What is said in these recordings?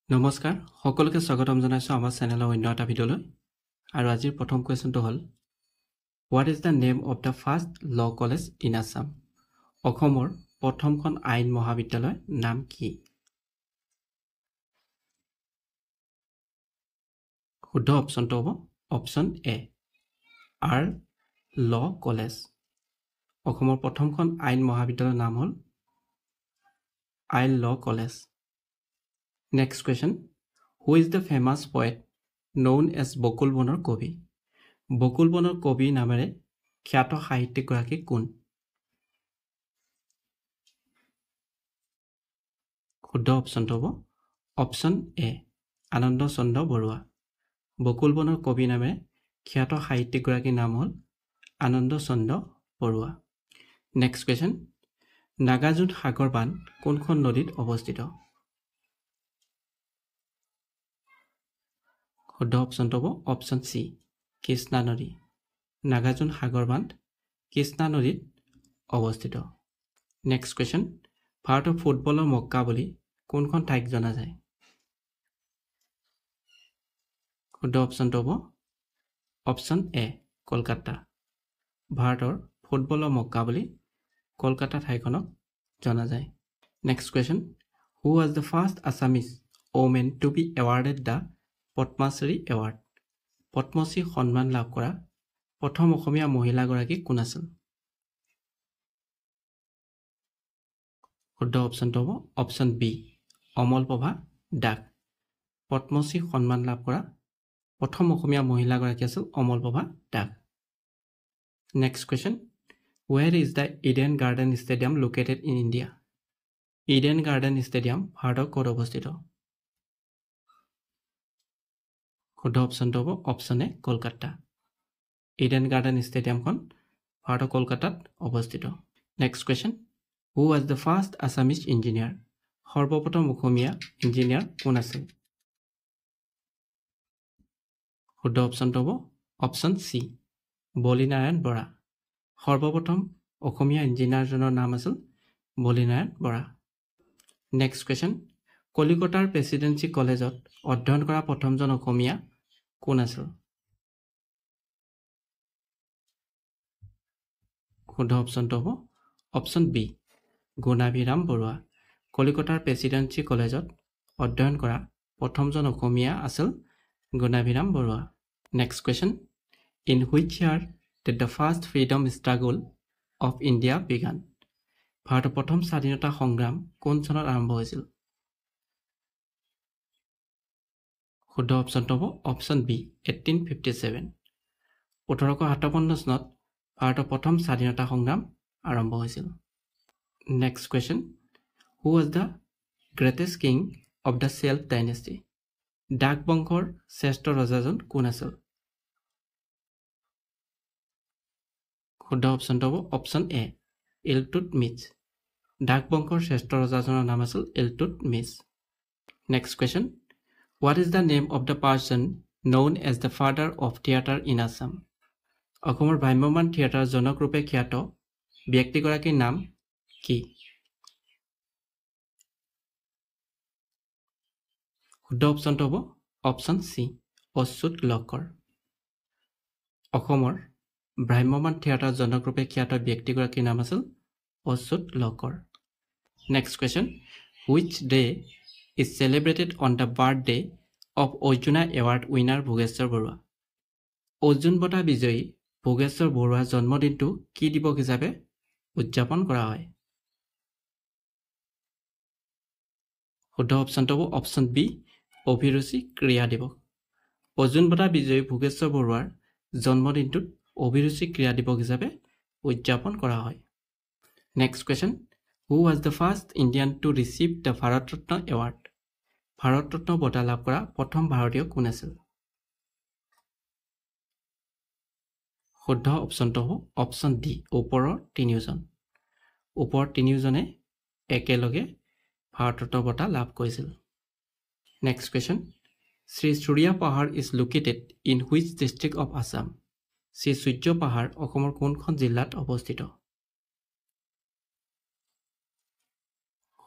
নমস্কাৰ সকলোকে স্বাগতম জনাইছো আমাৰ চেনেলৰ অন্য এটা ভিডিঅলৈ আৰু আজিৰ প্ৰথম কোৱেশ্চনটো হ'ল what is the name of the first law college in Assam অসমৰ প্ৰথমখন আইন মহাবিদ্যালয়ৰ নাম কি শুদ্ধ অপচনটো হ'ব অপচন এ আৰ ল কলেজ অসমৰ প্ৰথমখন আইন মহাবিদ্যালয়ৰ নাম হ'ল আইন law college next question who is the famous poet known as বকুল বনৰ কবি বকুল বনৰ কবি নামেৰে খ্যাত সাহিত্যিকগৰাকী কোন শুদ্ধ অপচনটো হ'ব অপচন এ আনন্দ চন্দ্ৰ বৰুৱা বকুল বনৰ কবি নামেৰে খ্যাত সাহিত্যিকগৰাকীৰ নাম হ'ল আনন্দ চন্দ্ৰ বৰুৱা নেক্সট কুৱেশ্চন নাগাৰ্জুন সাগৰ বান্ধ কোনখন নদীত অৱস্থিত শুদ্ধ অপচনটো হ'ব অপচন চি কৃষ্ণা নদী নাগাৰ্জুন সাগৰ বান্ধ কৃষ্ণা নদীত অৱস্থিত নেক্সট কুৱেশ্চন ভাৰতৰ ফুটবলৰ মক্কা বুলি কোনখন ঠাইক জনা যায় শুদ্ধ অপচনটো হ'ব অপচন এ কলকাতা ভাৰতৰ ফুটবলৰ মক্কা বুলি কলকাতা ঠাইখনক জনা যায় next question who was the first Assamese women to be awarded the Padmashri award Padmashri সন্মান লাভ কৰা প্ৰথম অসমীয়া মহিলাগৰাকী কোন আছিল শুদ্ধ অপচনটো হ'ব অপচন বি অমলপ্ৰভা দাস পদ্মশ্ৰী সন্মান লাভ কৰা প্ৰথম অসমীয়া মহিলাগৰাকী আছিল Amalprabha Das next question ৱেৰ is the Eden garden stadium located in India Eden garden stadium ভাৰতৰ ক'ত অৱস্থিত শুদ্ধ অপচনটো হ'ব অপচন এ কলকাতা ইডেন গাৰ্ডেন ষ্টেডিয়ামখন ভাৰতৰ কলকাতাত অৱস্থিত next question who was the first Assamese engineer সৰ্বপ্ৰথম অসমীয়া ইঞ্জিনিয়াৰ কোন আছিল শুদ্ধ অপচনটো হ'ব অপচন চি বলিনাৰায়ণ বৰা সৰ্বপ্ৰথম অসমীয়া ইঞ্জিনিয়াৰজনৰ নাম আছিল বলিনাৰায়ণ বৰা নেক্সট কুৱেশ্চন কলিকতাৰ প্ৰেচিডেন্সি কলেজত অধ্যয়ন কৰা প্ৰথমজন অসমীয়া কোন আছিল শুদ্ধ অপচনটো হ'ব অপচন বি গুণাভিৰাম বৰুৱা কলিকতাৰ প্ৰেচিডেন্সি কলেজত অধ্যয়ন কৰা প্ৰথমজন অসমীয়া আছিল Gunabhiram Barua next question in which year did the first freedom struggle of India began ভাৰতৰ প্ৰথম স্বাধীনতা সংগ্ৰাম কোন চনত আৰম্ভ হৈছিল শুদ্ধ অপচনটো হ'ব অপচন বি 1857 1857 চনত ভাৰতৰ প্ৰথম স্বাধীনতা সংগ্ৰাম আৰম্ভ হৈছিল next question who was the greatest king of the self dynasty ডাক বংশৰ শ্ৰেষ্ঠ ৰজাজন কোন আছিল শুদ্ধ অপচনটো হ'ব অপচন এ ইলটুটমিছ ডাক বংশৰ শ্ৰেষ্ঠ ৰজাজনৰ নাম আছিল Iltutmish next question what is the name of the person known as the father of theatre in Assam অসমৰ ভ্ৰাম্যমাণ থিয়েটাৰ জনক ৰূপে খ্যাত ব্যক্তিগৰাকীৰ নাম কি শুদ্ধ অপচনটো হ'ব অপচন চি অচ্যুত লহকৰ অসমৰ ভ্ৰাম্যমাণ থিয়েটাৰ জনক ৰূপে খ্যাত ব্যক্তিগৰাকীৰ নাম আছিল Achyut Lahkar next question which day is celebrated on the birthday of Arjuna award winner Bhogeswar Baruah Arjun বঁটা বিজয়ী ভোগেশ্বৰ বৰুৱাৰ জন্মদিনটো কি দিৱস হিচাপে উদযাপন কৰা হয় শুদ্ধ অপচনটো হ'ব অপচন বি অভিৰুচি ক্ৰীড়া দিৱস অৰ্জুন বঁটা বিজয়ী ভোগেশ্বৰ বৰুৱাৰ জন্মদিনটোত অভিৰুচি ক্ৰীড়া দিৱস হিচাপে উদযাপন কৰা হয় next question who was the first Indian to receive the Bharat Ratna award Bharat Ratna বঁটা লাভ কৰা প্ৰথম ভাৰতীয় কোন আছিল শুদ্ধ অপচনটো হ'ব অপচন ডি ওপৰৰ তিনিওজনে একেলগে ভাৰত ৰত্ন বঁটা লাভ কৰিছিল next question Shri Surya Pahar is located in which district of Assam Shri Surya Pahar অসমৰ কোনখন জিলাত অৱস্থিত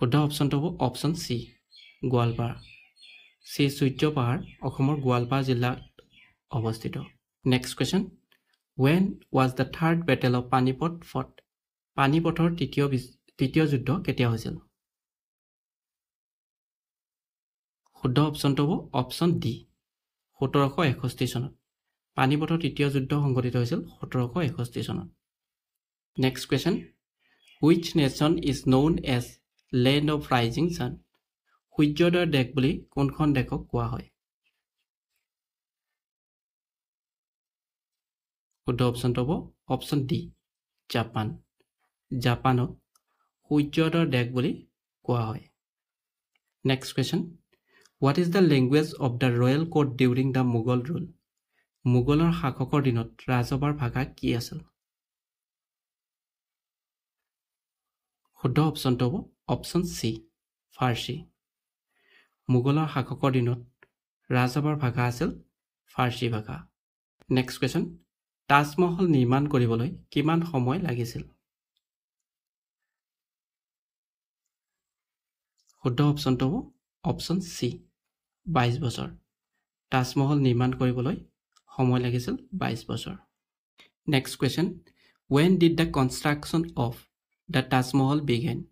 শুদ্ধ অপচনটো হ'ব option C Goalpara C Surya Pahar অসমৰ গোৱালপাৰা জিলাত অৱস্থিত next question when was the third battle of Panipat fought পানিপথৰ তৃতীয় যুদ্ধ কেতিয়া হৈছিল শুদ্ধ অপচনটো হ'ব অপচন ডি 1761 চনত পানিপথৰ তৃতীয় যুদ্ধ সংঘটিত হৈছিল 1761 চনত next question which nation is known as land of rising sun সূৰ্যোদয়ৰ দেশ বুলি কোনখন দেশক কোৱা হয় শুদ্ধ অপচনটো হ'ব অপচন ডি জাপানক সূৰ্যোদয়ৰ দেশ বুলি কোৱা হয় next question what is the language of the royal court during the Mughal rule মোগলৰ শাসকৰ দিনত ৰাজসভাৰ ভাষা কি আছিল শুদ্ধ অপচনটো হ'ব অপচন সি ফাৰ্চী মোগলৰ শাসকৰ দিনত ৰাজসভাৰ ভাষা আছিল ফাৰ্চী ভাষা নেক্সট কোৱেশ্চন তাজমহল নিৰ্মাণ কৰিবলৈ কিমান সময় লাগিছিল শুদ্ধ অপচনটো হ'ব অপচন সি 22 বছৰ তাজমহল নিৰ্মাণ কৰিবলৈ সময় লাগিছিল 22 বছৰ next question when did the construction of the Taj Mahal began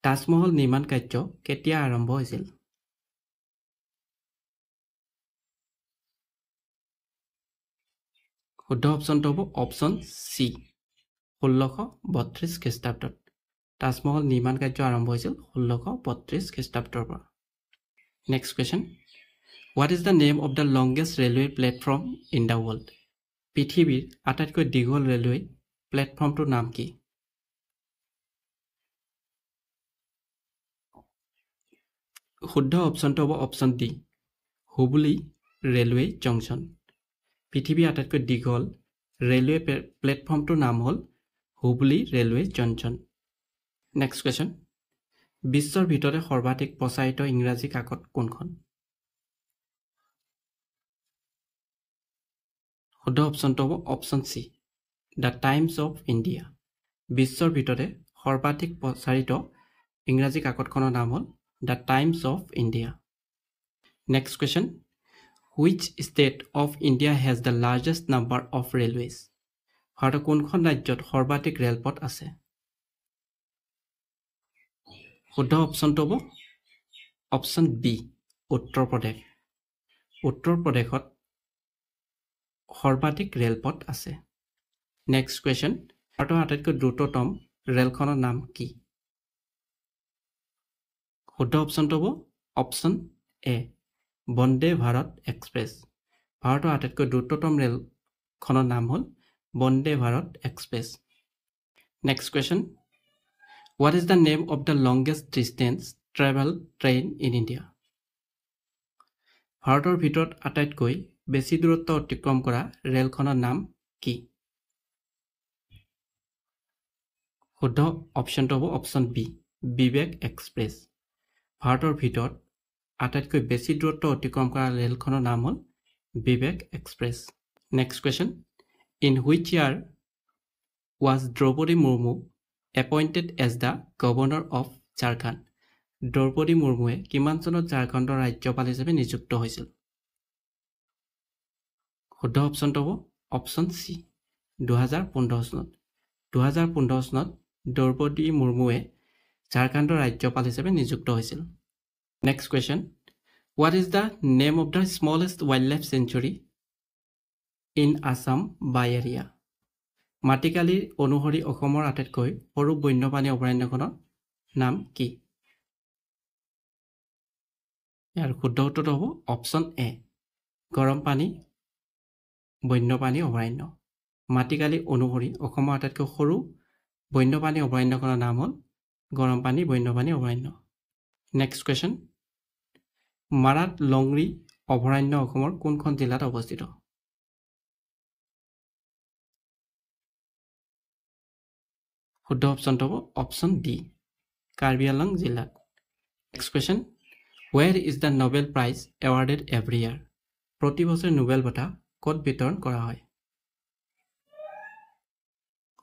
Taj Mahal নিৰ্মাণ কাৰ্য কেতিয়া আৰম্ভ হৈছিল শুদ্ধ অপচনটো হ'ব অপচন সি 1632 খ্ৰীষ্টাব্দত তাজমহল নিৰ্মাণ কাৰ্য আৰম্ভ হৈছিল 1632 খ্ৰীষ্টাব্দৰ পৰা next question what is the name of the longest railway platform in the world পৃথিৱীৰ আটাইতকৈ দীঘল ৰেলৱে প্লেটফৰ্মটোৰ নাম কি শুদ্ধ অপচনটো হ'ব option D Hubli railway junction পৃথিৱীৰ আটাইতকৈ দীঘল ৰেলৱে প্লেটফৰ্মটোৰ নাম হ'ল Hubli railway junction next question বিশ্বৰ ভিতৰতে সৰ্বাধিক প্ৰচাৰিত ইংৰাজী কাকত কোনখন শুদ্ধ অপচনটো হ'ব option C the times of India বিশ্বৰ ভিতৰতে সৰ্বাধিক প্ৰচাৰিত ইংৰাজী কাকতখনৰ নাম হ'ল the times of India next question which state of India has the largest number of railways ভাৰতৰ কোনখন ৰাজ্যত সৰ্বাধিক ৰেলপথ আছে শুদ্ধ অপচনটো হ'ব অপচন বি উত্তৰ প্ৰদেশত সৰ্বাধিক ৰেলপথ আছে নেক্সট কুৱেশ্যন ভাৰতৰ আটাইতকৈ দ্ৰুততম ৰেলখনৰ নাম কি শুদ্ধ অপচনটো হ'ব অপচন এ বন্দে ভাৰত এক্সপ্ৰেছ ভাৰতৰ আটাইতকৈ দ্ৰুততম ৰেলখনৰ নাম হ'ল Vande Bharat express next question What is the name of the longest distance travel train in India? ভাৰতৰ ভিতৰত আটাইতকৈ বেছি দূৰত্ব অতিক্ৰম কৰা ৰেলখনৰ নাম কি শুদ্ধ অপচনটো হ'ব অপচন বি বিবেক এক্সপ্ৰেছ ভাৰতৰ ভিতৰত আটাইতকৈ বেছি দূৰত্ব অতিক্ৰম কৰা ৰেলখনৰ নাম হ'ল Vivek express next question in which year was Draupadi Murmu appointed as the governor of Jharkhand Draupadi মুৰ্মুৱে কিমান চনত ঝাৰখণ্ডৰ ৰাজ্যপাল হিচাপে নিযুক্ত হৈছিল শুদ্ধ অপচনটো হ'ব অপচন সি 2015 চনত 2015 চনত দ্ৰৌপদী মুৰ্মুৱে ঝাৰখণ্ডৰ ৰাজ্যপাল হিচাপে নিযুক্ত হৈছিল next question what is the name of the smallest wildlife sanctuary in Assam by area মাটিকালিৰ অনুসৰি অসমৰ আটাইতকৈ সৰু বন্যপ্ৰাণী অভয়াৰণ্যখনৰ নাম কি ইয়াৰ শুদ্ধ উত্তৰটো হ'ব অপচন এ গৰমপানী বন্যপ্ৰাণী অভয়াৰণ্য মাটিকালি অনুসৰি অসমৰ আটাইতকৈ সৰু বন্যপ্ৰাণী অভয়াৰণ্যখনৰ নাম হ'ল গৰমপানী বন্যপ্ৰাণী অভয়াৰণ্য নেক্সট কুৱেশ্যন মাৰাত লংৰি অভয়াৰণ্য অসমৰ কোনখন জিলাত অৱস্থিত শুদ্ধ অপচনটো হ'ব অপচন ডি কাৰ্বি আংলং জিলাত next question where is the Nobel prize awarded every year প্ৰতি বছৰে নোবেল বঁটা ক'ত বিতৰণ কৰা হয়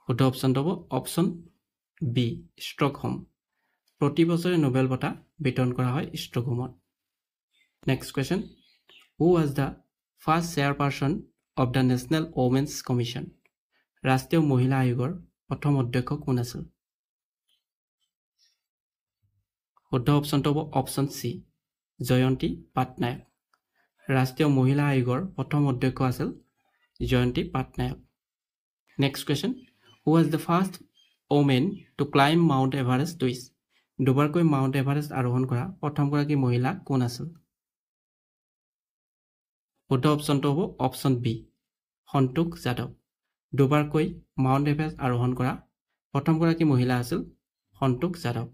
শুদ্ধ অপচনটো হ'ব অপচন বি ষ্টকহোম প্ৰতি বছৰে নোবেল বঁটা বিতৰণ কৰা হয় ষ্টকহোমত Next question. Who was the first chairperson of the National Women's Commission? ৰাষ্ট্ৰীয় মহিলা আয়োগৰ প্ৰথম অধ্যক্ষ কোন আছিল? শুদ্ধ অপশ্যনটো হ'ব অপশ্যন চি, জয়ন্তী পাটনায়ক। ৰাষ্ট্ৰীয় মহিলা আয়োগৰ প্ৰথম অধ্যক্ষ আছিল Jayanti Patnaik. Next question, who was the first women to climb Mount Everest twice? দুবাৰকৈ মাউণ্ট এভাৰেষ্ট আৰোহণ কৰা প্ৰথমগৰাকী মহিলা কোন আছিল? শুদ্ধ অপশ্যনটো হ'ব অপশ্যন বি, সন্তোষ যাদৱ। দুবাৰকৈ মাউণ্ট এভাৰেষ্ট আৰোহণ কৰা প্ৰথমগৰাকী মহিলা আছিল সন্তোষ যাদৱ।